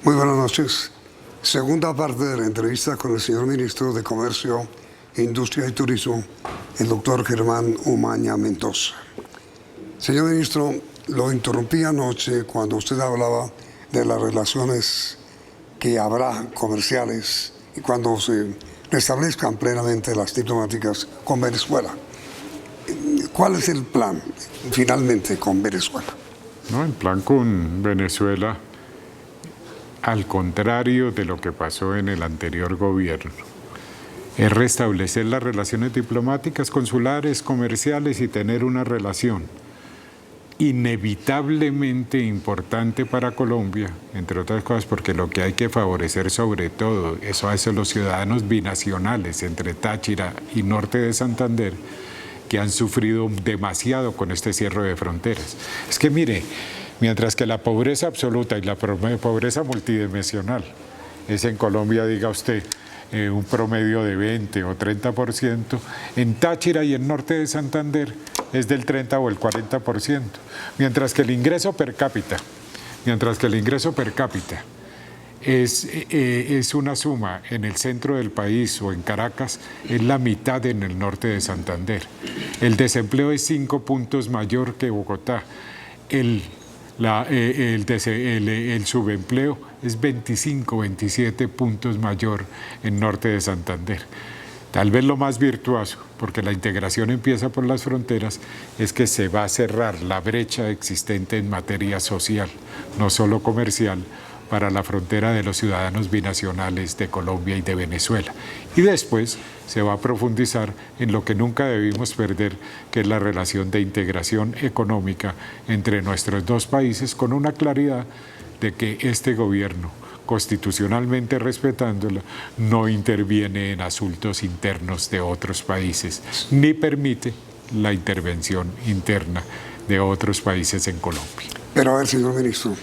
Muy buenas noches. Segunda parte de la entrevista con el señor Ministro de Comercio, Industria y Turismo, el doctor Germán Umaña Mendoza. Señor Ministro, lo interrumpí anoche cuando usted hablaba de las relaciones que habrá comerciales y cuando se restablezcan plenamente las diplomáticas con Venezuela. ¿Cuál es el plan finalmente con Venezuela? No, el plan con Venezuela, al contrario de lo que pasó en el anterior gobierno, es restablecer las relaciones diplomáticas, consulares, comerciales y tener una relación inevitablemente importante para Colombia, entre otras cosas porque lo que hay que favorecer sobre todo, eso hace los ciudadanos binacionales entre Táchira y norte de Santander, que han sufrido demasiado con este cierre de fronteras. Es que mire, mientras que la pobreza absoluta y la pobreza multidimensional es en Colombia, diga usted, un promedio de 20 o 30%, en Táchira y en norte de Santander es del 30 o el 40%, mientras que el ingreso per cápita es una suma en el centro del país o en Caracas, es la mitad en el norte de Santander. El desempleo es 5 puntos mayor que Bogotá. El subempleo es 25, 27 puntos mayor en norte de Santander. Tal vez lo más virtuoso, porque la integración empieza por las fronteras, es que se va a cerrar la brecha existente en materia social, no solo comercial, para la frontera de los ciudadanos binacionales de Colombia y de Venezuela. Y después se va a profundizar en lo que nunca debimos perder, que es la relación de integración económica entre nuestros dos países, con una claridad de que este gobierno, constitucionalmente respetándolo, no interviene en asuntos internos de otros países, ni permite la intervención interna de otros países en Colombia. Pero a ver, señor Ministro,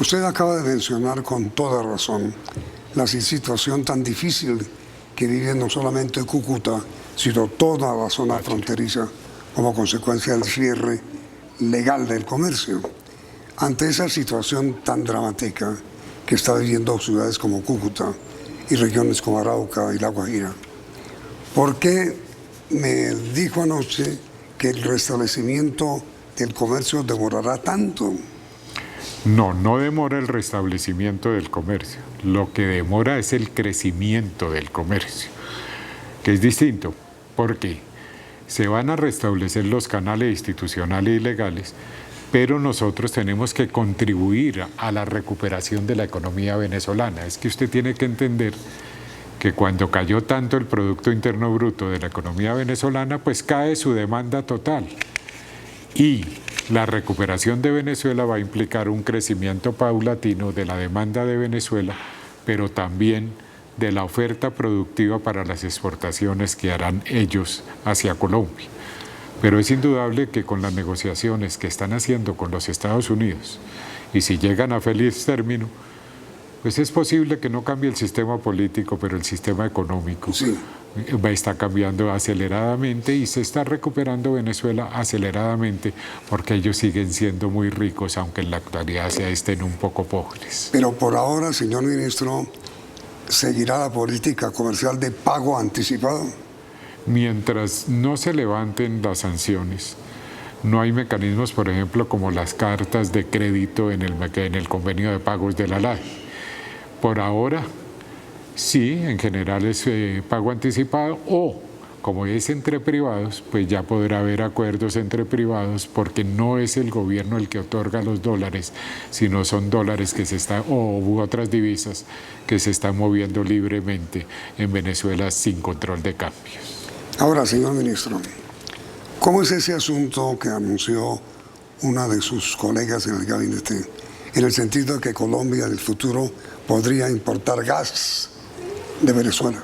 usted acaba de mencionar con toda razón la situación tan difícil que vive no solamente Cúcuta, sino toda la zona fronteriza como consecuencia del cierre legal del comercio. Ante esa situación tan dramática que está viviendo ciudades como Cúcuta y regiones como Arauca y La Guajira, ¿por qué me dijo anoche que el restablecimiento del comercio demorará tanto? No demora el restablecimiento del comercio, lo que demora es el crecimiento del comercio, que es distinto, porque se van a restablecer los canales institucionales y legales, pero nosotros tenemos que contribuir a la recuperación de la economía venezolana. Es que usted tiene que entender que cuando cayó tanto el Producto Interno Bruto de la economía venezolana, pues cae su demanda total. Y la recuperación de Venezuela va a implicar un crecimiento paulatino de la demanda de Venezuela, pero también de la oferta productiva para las exportaciones que harán ellos hacia Colombia. Pero es indudable que con las negociaciones que están haciendo con los Estados Unidos, y si llegan a feliz término, pues es posible que no cambie el sistema político, pero el sistema económico sí está cambiando aceleradamente y se está recuperando Venezuela aceleradamente porque ellos siguen siendo muy ricos, aunque en la actualidad estén un poco pobres. Pero por ahora, señor Ministro, ¿seguirá la política comercial de pago anticipado? Mientras no se levanten las sanciones, no hay mecanismos, por ejemplo, como las cartas de crédito en el convenio de pagos de la LADI. Por ahora, sí, en general es pago anticipado o, como es entre privados, pues ya podrá haber acuerdos entre privados porque no es el gobierno el que otorga los dólares, sino son dólares que u otras divisas que se están moviendo libremente en Venezuela sin control de cambios. Ahora, señor Ministro, ¿cómo es ese asunto que anunció una de sus colegas en el gabinete, en el sentido de que Colombia en el futuro podría importar gas de Venezuela?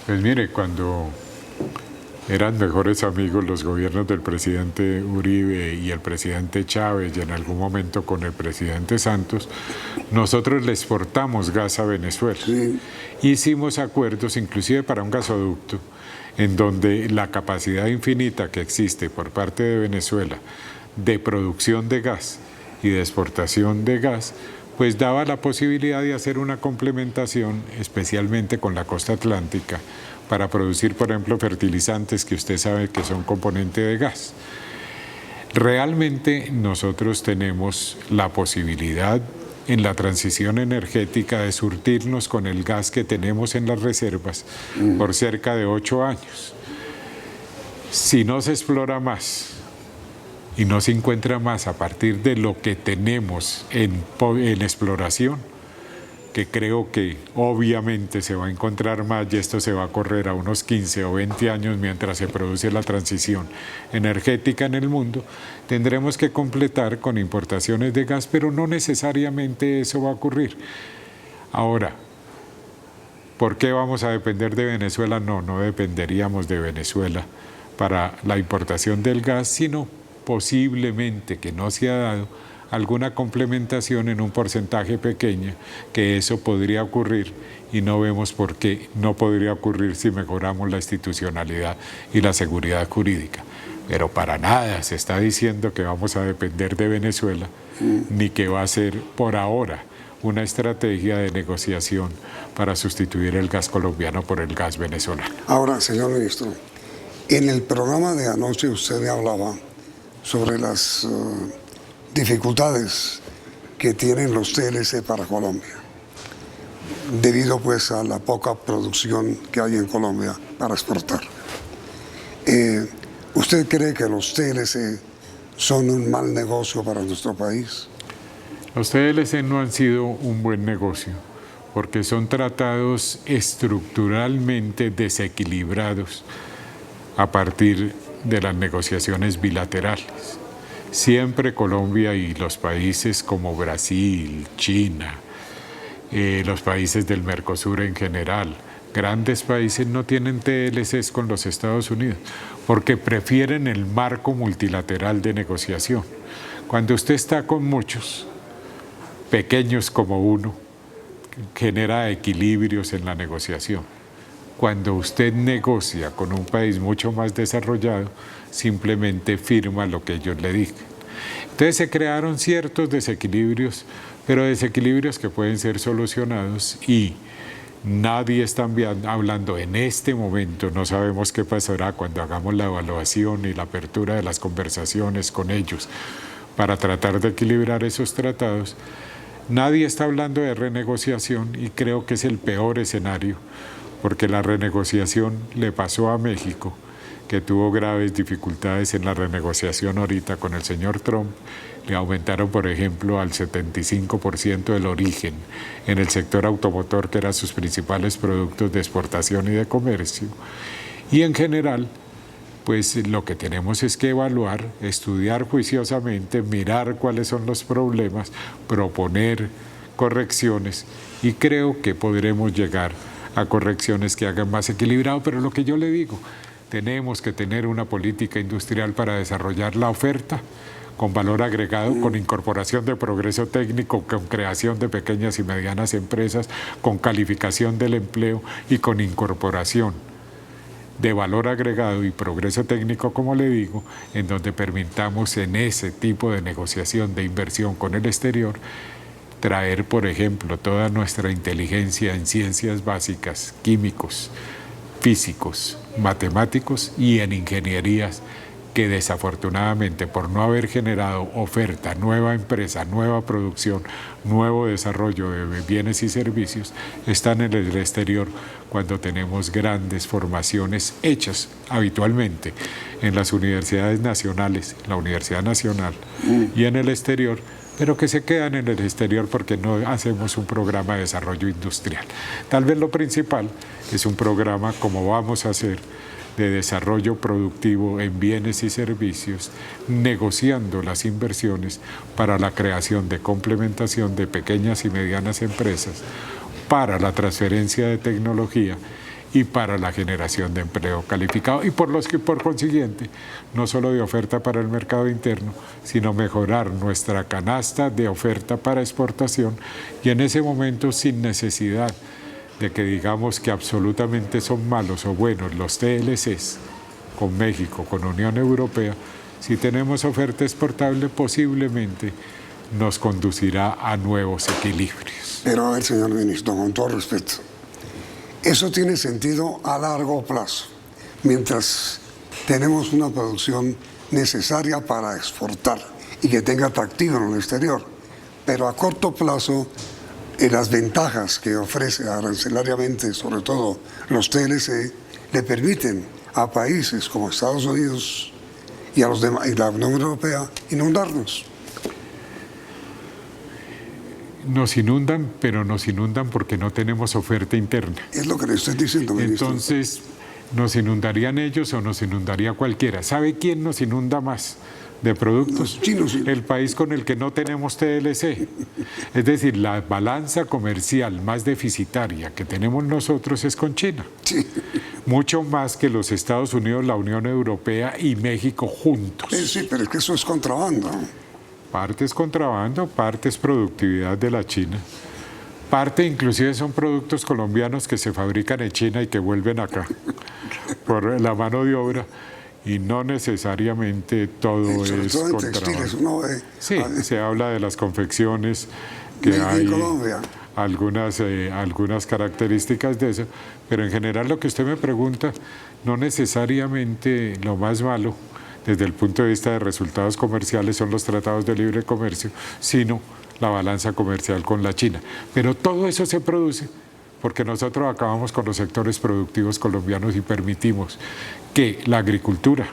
Pues mire, cuando eran mejores amigos los gobiernos del presidente Uribe y el presidente Chávez y en algún momento con el presidente Santos, nosotros le exportamos gas a Venezuela. Sí. Hicimos acuerdos inclusive para un gasoducto en donde la capacidad infinita que existe por parte de Venezuela de producción de gas y de exportación de gas pues daba la posibilidad de hacer una complementación, especialmente con la costa atlántica, para producir, por ejemplo, fertilizantes que usted sabe que son componente de gas. Realmente nosotros tenemos la posibilidad en la transición energética de surtirnos con el gas que tenemos en las reservas por cerca de 8 años. Si no se explora más y no se encuentra más a partir de lo que tenemos en exploración, que creo que obviamente se va a encontrar más y esto se va a correr a unos 15 o 20 años mientras se produce la transición energética en el mundo, tendremos que completar con importaciones de gas, pero no necesariamente eso va a ocurrir. Ahora, ¿por qué vamos a depender de Venezuela? No dependeríamos de Venezuela para la importación del gas, sino posiblemente, que no se ha dado, alguna complementación en un porcentaje pequeño, que eso podría ocurrir y no vemos por qué no podría ocurrir si mejoramos la institucionalidad y la seguridad jurídica. Pero para nada se está diciendo que vamos a depender de Venezuela, ni que va a ser por ahora una estrategia de negociación para sustituir el gas colombiano por el gas venezolano. Ahora, señor ministro, en el programa de anoche usted me hablaba sobre las dificultades que tienen los TLC para Colombia, debido pues a la poca producción que hay en Colombia para exportar. ¿Usted cree que los TLC son un mal negocio para nuestro país? Los TLC no han sido un buen negocio porque son tratados estructuralmente desequilibrados a partir de las negociaciones bilaterales. Siempre Colombia y los países como Brasil, China, los países del Mercosur en general, grandes países no tienen TLCs con los Estados Unidos porque prefieren el marco multilateral de negociación. Cuando usted está con muchos, pequeños como uno, genera equilibrios en la negociación. Cuando usted negocia con un país mucho más desarrollado, simplemente firma lo que ellos le digan. Entonces se crearon ciertos desequilibrios, pero desequilibrios que pueden ser solucionados y nadie está hablando en este momento, no sabemos qué pasará cuando hagamos la evaluación y la apertura de las conversaciones con ellos para tratar de equilibrar esos tratados. Nadie está hablando de renegociación y creo que es el peor escenario, porque la renegociación le pasó a México, que tuvo graves dificultades en la renegociación ahorita con el señor Trump. Le aumentaron, por ejemplo, al 75% el origen en el sector automotor, que eran sus principales productos de exportación y de comercio. Y en general, pues lo que tenemos es que evaluar, estudiar juiciosamente, mirar cuáles son los problemas, proponer correcciones y creo que podremos llegar a correcciones que hagan más equilibrado, pero lo que yo le digo, tenemos que tener una política industrial para desarrollar la oferta con valor agregado, con incorporación de progreso técnico, con creación de pequeñas y medianas empresas, con calificación del empleo y con incorporación de valor agregado y progreso técnico, como le digo, en donde permitamos en ese tipo de negociación de inversión con el exterior traer, por ejemplo, toda nuestra inteligencia en ciencias básicas, químicos, físicos, matemáticos y en ingenierías que desafortunadamente por no haber generado oferta, nueva empresa, nueva producción, nuevo desarrollo de bienes y servicios, están en el exterior cuando tenemos grandes formaciones hechas habitualmente en las universidades nacionales, la Universidad Nacional y en el exterior, pero que se quedan en el exterior porque no hacemos un programa de desarrollo industrial. Tal vez lo principal es un programa como vamos a hacer de desarrollo productivo en bienes y servicios, negociando las inversiones para la creación de complementación de pequeñas y medianas empresas, para la transferencia de tecnología y para la generación de empleo calificado y por consiguiente no solo de oferta para el mercado interno, sino mejorar nuestra canasta de oferta para exportación y en ese momento sin necesidad de que digamos que absolutamente son malos o buenos los TLCs con México, con Unión Europea, si tenemos oferta exportable posiblemente nos conducirá a nuevos equilibrios. Pero a ver, señor ministro, con todo respeto, eso tiene sentido a largo plazo, mientras tenemos una producción necesaria para exportar y que tenga atractivo en el exterior. Pero a corto plazo, las ventajas que ofrece arancelariamente, sobre todo los TLC, le permiten a países como Estados Unidos y a los demás, y la Unión Europea, inundarnos. Nos inundan, pero nos inundan porque no tenemos oferta interna. Es lo que le estoy diciendo, ministro. Entonces, ¿nos inundarían ellos o nos inundaría cualquiera? ¿Sabe quién nos inunda más de productos? Los chinos. Sí. El país con el que no tenemos TLC. Es decir, la balanza comercial más deficitaria que tenemos nosotros es con China. Sí. Mucho más que los Estados Unidos, la Unión Europea y México juntos. Sí, pero es que eso es contrabando. Parte es contrabando, parte es productividad de la China. Parte inclusive son productos colombianos que se fabrican en China y que vuelven acá por la mano de obra, y no necesariamente todo es todo en contrabando. textiles, uno ve, Sí, se habla de las confecciones, que Made in hay Colombia. algunas características de eso, pero en general lo que usted me pregunta, no necesariamente lo más malo desde el punto de vista de resultados comerciales son los tratados de libre comercio, sino la balanza comercial con la China. Pero todo eso se produce porque nosotros acabamos con los sectores productivos colombianos y permitimos que la agricultura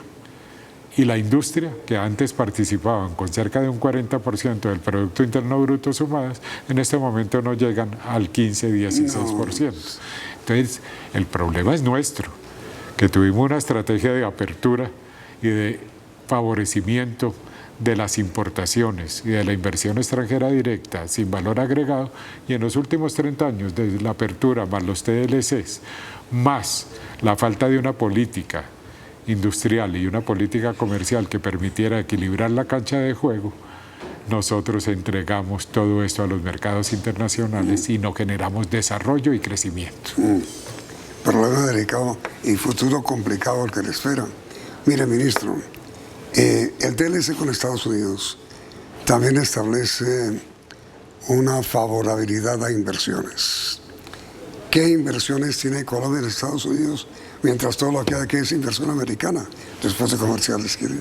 y la industria, que antes participaban con cerca de un 40% del Producto Interno Bruto sumadas, en este momento no llegan al 15-16%. Entonces, el problema es nuestro, que tuvimos una estrategia de apertura y de favorecimiento de las importaciones y de la inversión extranjera directa sin valor agregado, y en los últimos 30 años, desde la apertura más los TLCs, más la falta de una política industrial y una política comercial que permitiera equilibrar la cancha de juego, nosotros entregamos todo esto a los mercados internacionales y no generamos desarrollo y crecimiento. Problema delicado y futuro complicado el que le espera. Mire, ministro, el TLC con Estados Unidos también establece una favorabilidad a inversiones. ¿Qué inversiones tiene Colombia en Estados Unidos? Mientras todo lo que hay aquí es inversión americana. Después de comerciales, quiere.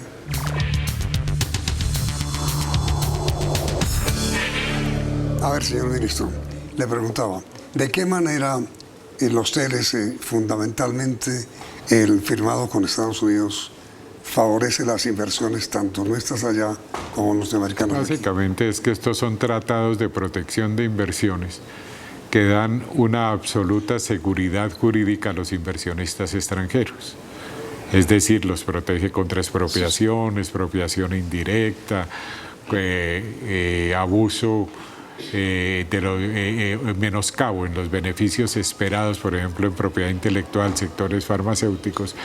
A ver, señor ministro, le preguntaba, ¿de qué manera los TLC, fundamentalmente el firmado con Estados Unidos, favorece las inversiones tanto nuestras allá como norteamericanas? Básicamente es que estos son tratados de protección de inversiones que dan una absoluta seguridad jurídica a los inversionistas extranjeros. Es decir, los protege contra expropiación, expropiación indirecta, abuso, menoscabo en los beneficios esperados, por ejemplo, en propiedad intelectual, sectores farmacéuticos,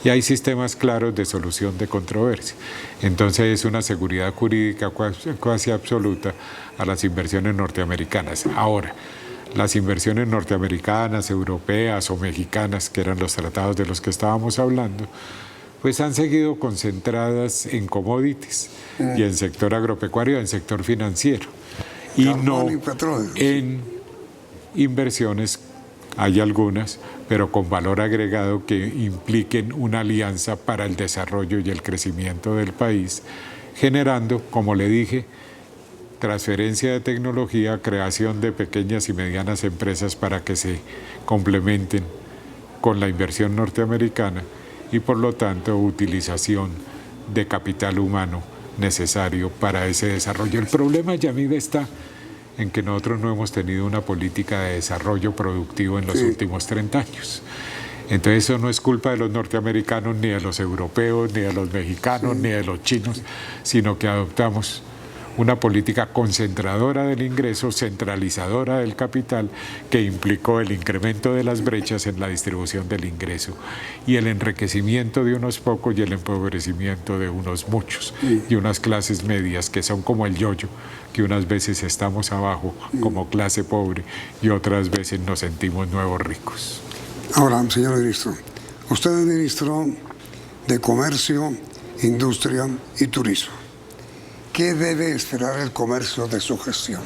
y hay sistemas claros de solución de controversia. Entonces es una seguridad jurídica casi absoluta a las inversiones norteamericanas. Ahora, las inversiones norteamericanas, europeas o mexicanas, que eran los tratados de los que estábamos hablando, pues han seguido concentradas en commodities y en sector agropecuario y en sector financiero, y no en inversiones. Hay algunas, pero con valor agregado que impliquen una alianza para el desarrollo y el crecimiento del país, generando, como le dije, transferencia de tecnología, creación de pequeñas y medianas empresas para que se complementen con la inversión norteamericana y, por lo tanto, utilización de capital humano necesario para ese desarrollo. El problema, Yamida, está en que nosotros no hemos tenido una política de desarrollo productivo en los últimos 30 años. Entonces eso no es culpa de los norteamericanos, ni de los europeos, ni de los mexicanos, ni de los chinos, sino que adoptamos una política concentradora del ingreso, centralizadora del capital, que implicó el incremento de las brechas en la distribución del ingreso y el enriquecimiento de unos pocos y el empobrecimiento de unos muchos, y unas clases medias que son como el yoyo, que unas veces estamos abajo como clase pobre y otras veces nos sentimos nuevos ricos. Ahora, señor ministro, usted es ministro de Comercio, Industria y Turismo. ¿Qué debe esperar el comercio de su gestión?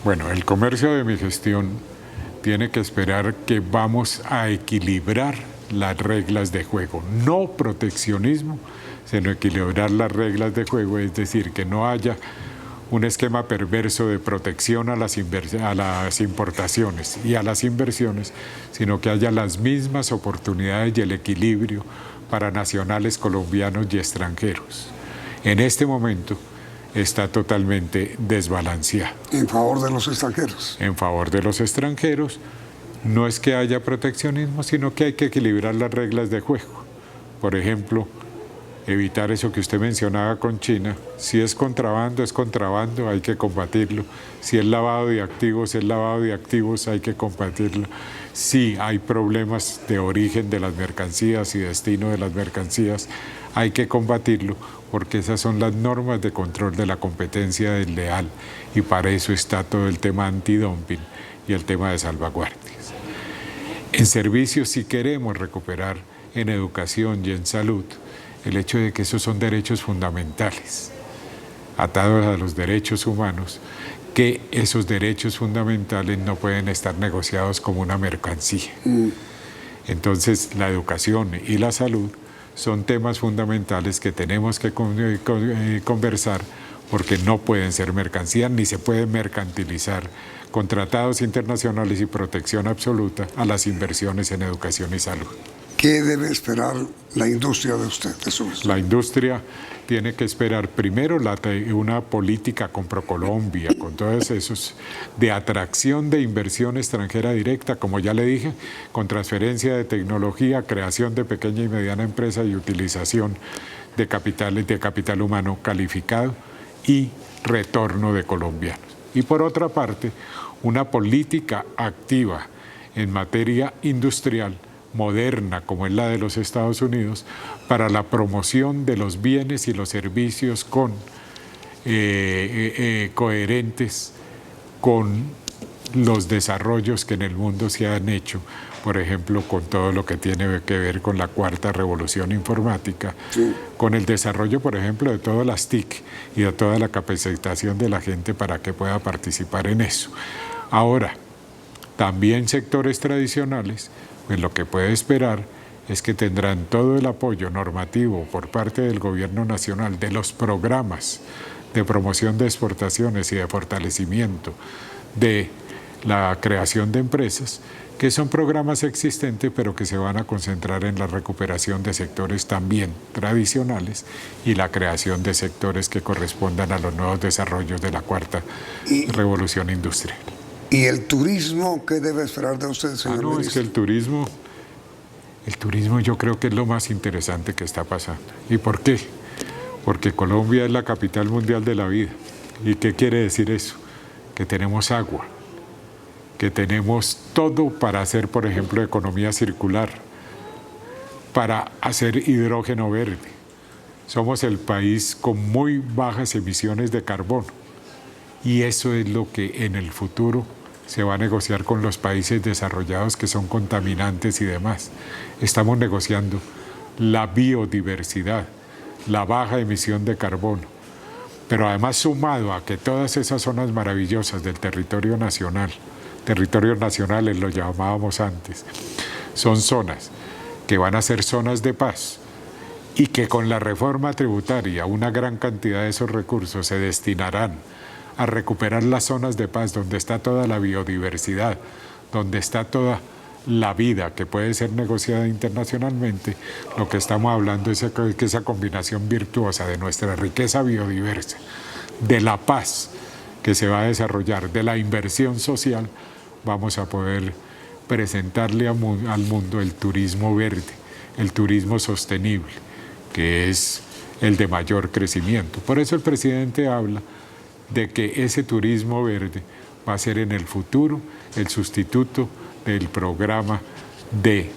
Bueno, el comercio de mi gestión tiene que esperar que vamos a equilibrar las reglas de juego, no proteccionismo, sino equilibrar las reglas de juego, es decir, que no haya un esquema perverso de protección a las importaciones y a las inversiones, sino que haya las mismas oportunidades y el equilibrio para nacionales colombianos y extranjeros. En este momento está totalmente desbalanceado. En favor de los extranjeros. En favor de los extranjeros, no es que haya proteccionismo, sino que hay que equilibrar las reglas de juego. Por ejemplo, evitar eso que usted mencionaba con China. Si es contrabando, hay que combatirlo. Si es lavado de activos, hay que combatirlo. Si hay problemas de origen de las mercancías y destino de las mercancías, hay que combatirlo, porque esas son las normas de control de la competencia desleal, y para eso está todo el tema antidumping y el tema de salvaguardias. En servicios, si queremos recuperar en educación y en salud, el hecho de que esos son derechos fundamentales, atados a los derechos humanos, que esos derechos fundamentales no pueden estar negociados como una mercancía. Entonces, la educación y la salud son temas fundamentales que tenemos que conversar, porque no pueden ser mercancías ni se pueden mercantilizar con tratados internacionales y protección absoluta a las inversiones en educación y salud. ¿Qué debe esperar la industria de usted, de su gestión? La industria tiene que esperar primero una política con ProColombia, con todos esos, de atracción de inversión extranjera directa, como ya le dije, con transferencia de tecnología, creación de pequeña y mediana empresa y utilización de capital humano calificado y retorno de colombianos. Y por otra parte, una política activa en materia industrial moderna, como es la de los Estados Unidos, para la promoción de los bienes y los servicios coherentes con los desarrollos que en el mundo se han hecho, por ejemplo, con todo lo que tiene que ver con la cuarta revolución informática, sí, con el desarrollo, por ejemplo, de todas las TIC y de toda la capacitación de la gente para que pueda participar en eso. Ahora, también sectores tradicionales, pues lo que puede esperar es que tendrán todo el apoyo normativo por parte del gobierno nacional, de los programas de promoción de exportaciones y de fortalecimiento de la creación de empresas, que son programas existentes, pero que se van a concentrar en la recuperación de sectores también tradicionales y la creación de sectores que correspondan a los nuevos desarrollos de la cuarta revolución industrial. ¿Y el turismo qué debe esperar de usted, señor ministro? Es que el turismo yo creo que es lo más interesante que está pasando. ¿Y por qué? Porque Colombia es la capital mundial de la vida. ¿Y qué quiere decir eso? Que tenemos agua, que tenemos todo para hacer, por ejemplo, economía circular, para hacer hidrógeno verde. Somos el país con muy bajas emisiones de carbono. Y eso es lo que en el futuro se va a negociar con los países desarrollados que son contaminantes y demás. Estamos negociando la biodiversidad, la baja emisión de carbono, pero además sumado a que todas esas zonas maravillosas del territorios nacionales lo llamábamos antes, son zonas que van a ser zonas de paz y que con la reforma tributaria una gran cantidad de esos recursos se destinarán a recuperar las zonas de paz donde está toda la biodiversidad, donde está toda la vida que puede ser negociada internacionalmente. Lo que estamos hablando es que esa combinación virtuosa de nuestra riqueza biodiversa, de la paz que se va a desarrollar, de la inversión social, vamos a poder presentarle al mundo el turismo verde, el turismo sostenible, que es el de mayor crecimiento. Por eso el presidente habla de que ese turismo verde va a ser en el futuro el sustituto del programa de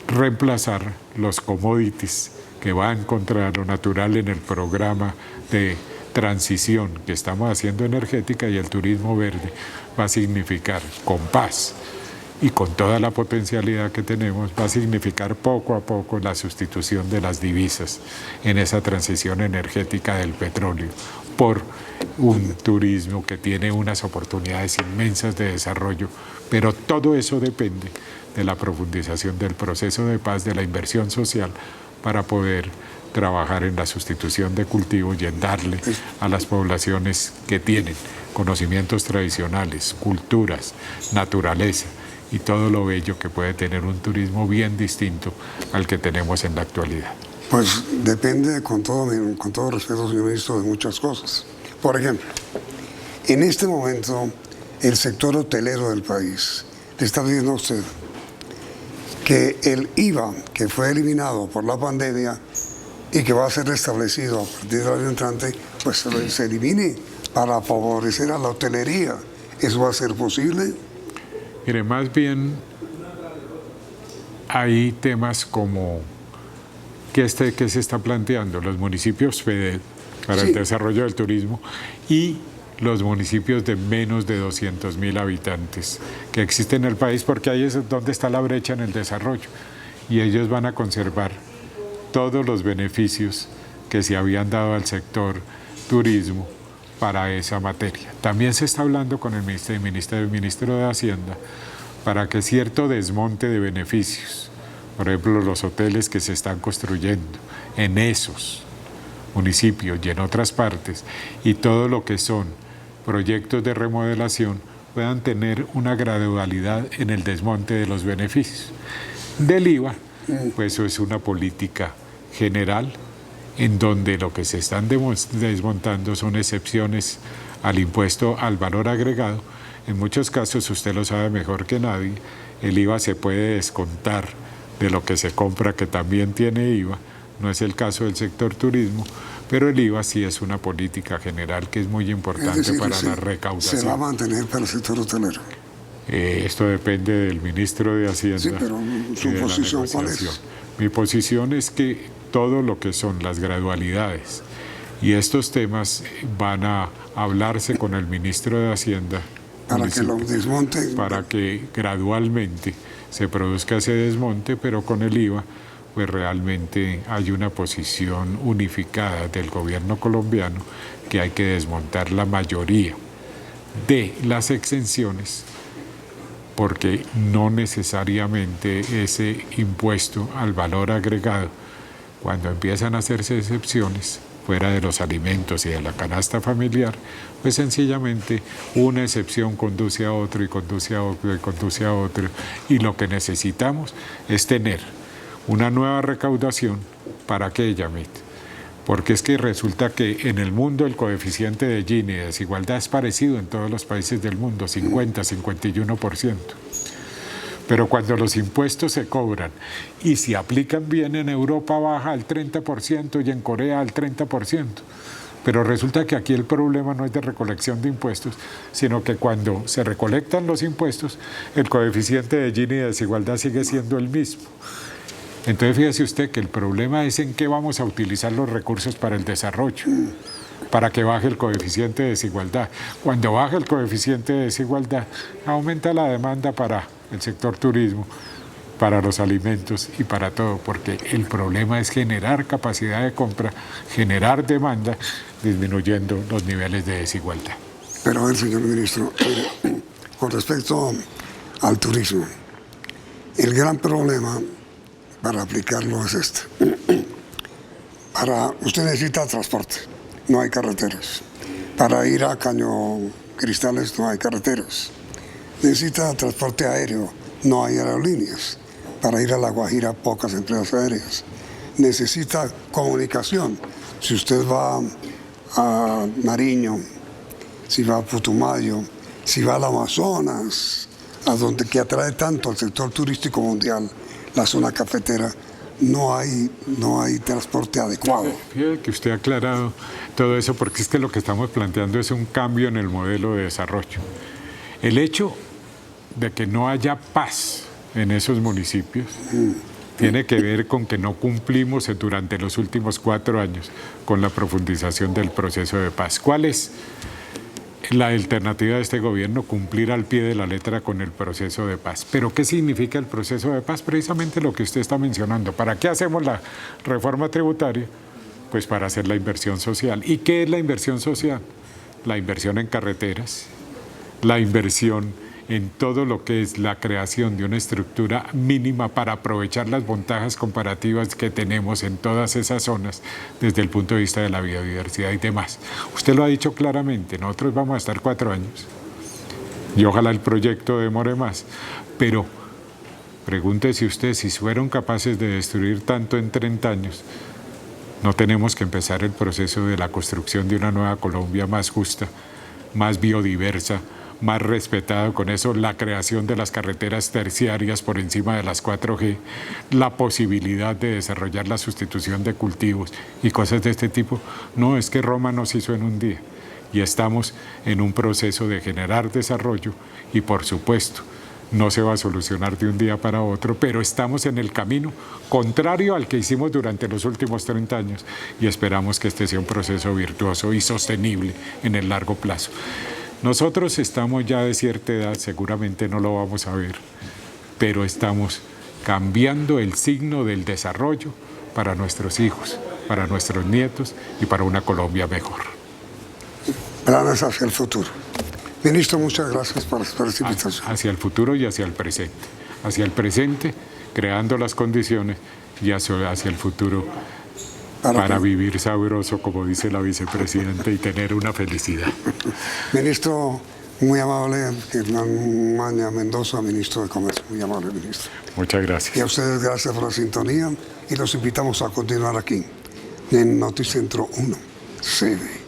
reemplazar los commodities que van contra lo natural en el programa de transición que estamos haciendo energética, y el turismo verde va a significar con paz y con toda la potencialidad que tenemos, va a significar poco a poco la sustitución de las divisas en esa transición energética del petróleo por un turismo que tiene unas oportunidades inmensas de desarrollo, pero todo eso depende de la profundización del proceso de paz, de la inversión social, para poder trabajar en la sustitución de cultivos y en darle a las poblaciones que tienen conocimientos tradicionales, culturas, naturaleza y todo lo bello que puede tener un turismo bien distinto al que tenemos en la actualidad. Pues depende, con todo respeto, señor ministro, de muchas cosas. Por ejemplo, en este momento, el sector hotelero del país le está pidiendo a usted que el IVA, que fue eliminado por la pandemia y que va a ser restablecido a partir del año entrante, pues se elimine para favorecer a la hotelería. ¿Eso va a ser posible? Mire, más bien hay temas como que se está planteando los municipios FEDER para el desarrollo del turismo y los municipios de menos de 200.000 habitantes que existen en el país, porque ahí es donde está la brecha en el desarrollo y ellos van a conservar todos los beneficios que se habían dado al sector turismo para esa materia. También se está hablando con el ministro de Hacienda para que cierto desmonte de beneficios, por ejemplo, los hoteles que se están construyendo en esos municipios y en otras partes, y todo lo que son proyectos de remodelación, puedan tener una gradualidad en el desmonte de los beneficios. Del IVA, pues eso es una política general en donde lo que se están desmontando son excepciones al impuesto al valor agregado. En muchos casos, usted lo sabe mejor que nadie, el IVA se puede descontar de lo que se compra, que también tiene IVA. No es el caso del sector turismo, pero el IVA sí es una política general que es muy importante para la recaudación. ¿Se va a mantener para el sector hotelero? Esto depende del ministro de Hacienda. Sí, pero ¿su posición cuál es? Mi posición es que todo lo que son las gradualidades y estos temas van a hablarse con el ministro de Hacienda para que lo desmonte, para que gradualmente se produzca ese desmonte, pero con el IVA pues realmente hay una posición unificada del gobierno colombiano que hay que desmontar la mayoría de las exenciones, porque no necesariamente ese impuesto al valor agregado, cuando empiezan a hacerse excepciones fuera de los alimentos y de la canasta familiar, pues sencillamente una excepción conduce a otro y conduce a otro y conduce a otro, y lo que necesitamos es tener una nueva recaudación para que ella mete. Porque es que resulta que en el mundo el coeficiente de Gini de desigualdad es parecido en todos los países del mundo, 50-51%. Pero cuando los impuestos se cobran y se aplican bien, en Europa baja al 30% y en Corea al 30%. Pero resulta que aquí el problema no es de recolección de impuestos, sino que cuando se recolectan los impuestos, el coeficiente de Gini de desigualdad sigue siendo el mismo. Entonces fíjese usted que el problema es en qué vamos a utilizar los recursos para el desarrollo, para que baje el coeficiente de desigualdad. Cuando baja el coeficiente de desigualdad, aumenta la demanda para el sector turismo, para los alimentos y para todo, porque el problema es generar capacidad de compra, generar demanda, disminuyendo los niveles de desigualdad. Pero a ver, señor ministro, con respecto al turismo, el gran problema para aplicarlo es este. Usted necesita transporte, no hay carreteras. Para ir a Caño Cristales no hay carreteras. Necesita transporte aéreo, no hay aerolíneas. Para ir a La Guajira, pocas empresas aéreas. Necesita comunicación. Si usted va a Nariño, si va a Putumayo, si va al Amazonas, que atrae tanto al sector turístico mundial, la zona cafetera, no hay transporte adecuado. Fíjate que usted ha aclarado todo eso, porque es que lo que estamos planteando es un cambio en el modelo de desarrollo. El hecho de que no haya paz en esos municipios tiene que ver con que no cumplimos durante los últimos 4 años con la profundización del proceso de paz. ¿Cuál es la alternativa de este gobierno, cumplir al pie de la letra con el proceso de paz. ¿Pero qué significa el proceso de paz? Precisamente lo que usted está mencionando. ¿Para qué hacemos la reforma tributaria? Pues para hacer la inversión social. ¿Y qué es la inversión social? La inversión en carreteras, la inversión en todo lo que es la creación de una estructura mínima para aprovechar las ventajas comparativas que tenemos en todas esas zonas desde el punto de vista de la biodiversidad y demás. Usted lo ha dicho claramente, nosotros vamos a estar 4 años y ojalá el proyecto demore más, pero pregúntese usted si fueron capaces de destruir tanto en 30 años, no tenemos que empezar el proceso de la construcción de una nueva Colombia más justa, más biodiversa, más respetado, con eso la creación de las carreteras terciarias por encima de las 4G, la posibilidad de desarrollar la sustitución de cultivos y cosas de este tipo. No, es que Roma no se hizo en un día y estamos en un proceso de generar desarrollo y por supuesto no se va a solucionar de un día para otro, pero estamos en el camino contrario al que hicimos durante los últimos 30 años y esperamos que este sea un proceso virtuoso y sostenible en el largo plazo. Nosotros estamos ya de cierta edad, seguramente no lo vamos a ver, pero estamos cambiando el signo del desarrollo para nuestros hijos, para nuestros nietos y para una Colombia mejor. Planes hacia el futuro. Ministro, muchas gracias por esta invitación. Hacia el futuro y hacia el presente. Hacia el presente, creando las condiciones y hacia el futuro para vivir sabroso, como dice la vicepresidenta, y tener una felicidad. Ministro, muy amable, Hernán Maña Mendoza, ministro de Comercio. Muy amable, ministro. Muchas gracias. Y a ustedes gracias por la sintonía y los invitamos a continuar aquí en Noticentro 1, sede.